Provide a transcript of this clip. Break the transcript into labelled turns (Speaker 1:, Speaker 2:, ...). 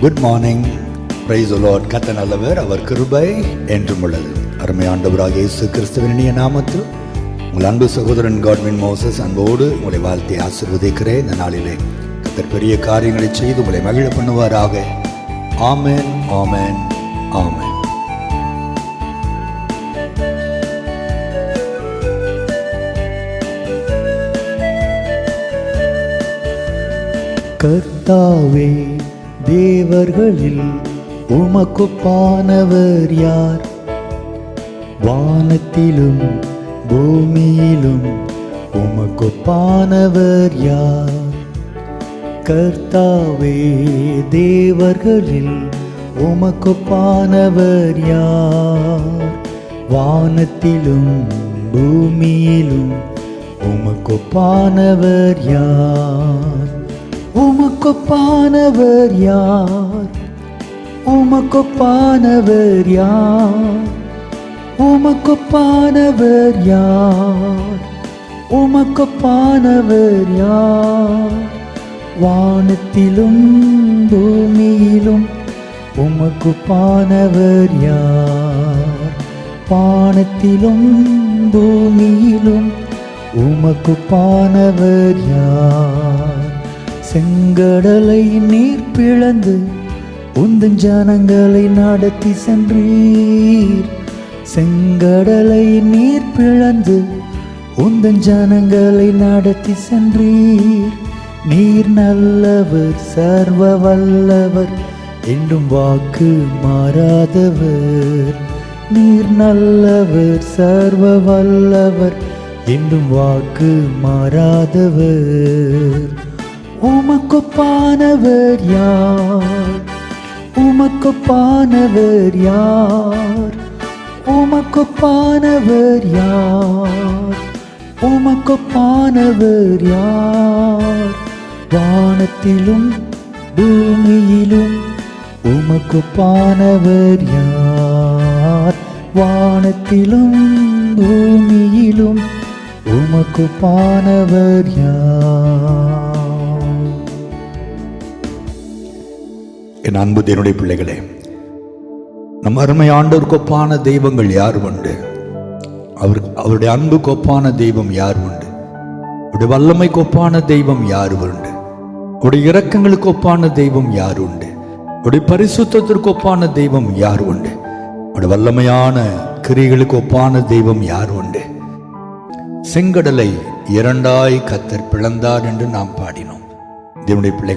Speaker 1: Good morning. Praise the Lord. கர்த்தர் நல்லவர், அவர் கிருபை என்றும் உள்ளது. அருமை ஆண்டவராகிய இயேசு கிறிஸ்துவின் இனிய நாமத்தில் உங்கள் அன்பு சகோதரன் காட்வின் மோசஸ் அன்போடு உங்களை வாழ்த்தி ஆசீர்வதிக்கிறேன். இந்த நாளிலே கர்த்தர் பெரிய காரியங்களை செய்து உங்களை மகிழ பண்ணுவாராக. ஆமென், ஆமென், ஆமென்.
Speaker 2: கர்த்தாவே, தேவர்களில் உமக்குப்பானவர் யார்? வானத்திலும் பூமியிலும் உமக்குப்பானவர் யார்? கர்த்தாவே, தேவர்களில் உமக்குப்பானவர் யார்? வானத்திலும் பூமியிலும் உமக்குப்பானவர் யார்? உமக்குப்பானவர் யார்? உமக்குப்பானவர் யார்? உமக்குப்பானவர் யார்? உமக்குப்பானவர் யார்? வானத்திலும் பூமியிலும் உமக்குப்பானவர் யார்? வானத்திலும் பூமியிலும் உமக்குப்பானவர் யார்? செங்கடலை நீர் பிளந்து உந்தன் ஜனங்களை நடத்தி சென்றீர். செங்கடலை நீர் பிளந்து உந்தன் ஜனங்களை நடத்தி சென்றீர். நீர் நல்லவர், சர்வ வல்லவர், என்றும் வாக்கு மாறாதவர். நீர் நல்லவர், சர்வ வல்லவர், என்றும் வாக்கு மாறாதவர். உமக்குப்பானவர் யார்? உமக்குப்பானவர் யார்? உமக்குப்பானவர் யார்? உமக்குப்பானவர் யார்? வானத்திலும் பூமியிலும் உமக்குப்பானவர் யார்? வானத்திலும் பூமியிலும் உமக்குப்பானவர் யார்?
Speaker 1: என் அன்பு தேவனுடைய பிள்ளைகளே, நம் அருமை ஆண்டவருக்கு ஒப்பான தெய்வங்கள் யார் உண்டு? அவருடைய அன்புக்கு ஒப்பான தெய்வம் யார் உண்டு? அவருடைய வல்லமைக்கு ஒப்பான தெய்வம் யார் உண்டு? அவருடைய இரக்கங்களுக்கு ஒப்பான தெய்வம் யார் உண்டு? அவருடைய பரிசுத்தத்திற்கு ஒப்பான தெய்வம் யார் உண்டு? அவருடைய வல்லமையான கிரியைகளுக்கு ஒப்பான தெய்வம் யார் உண்டு? செங்கடலை இரண்டாய் கர்த்தர் பிளந்தார் என்று நாம் பாடினோம். தேவனுடைய பிள்ளைகள்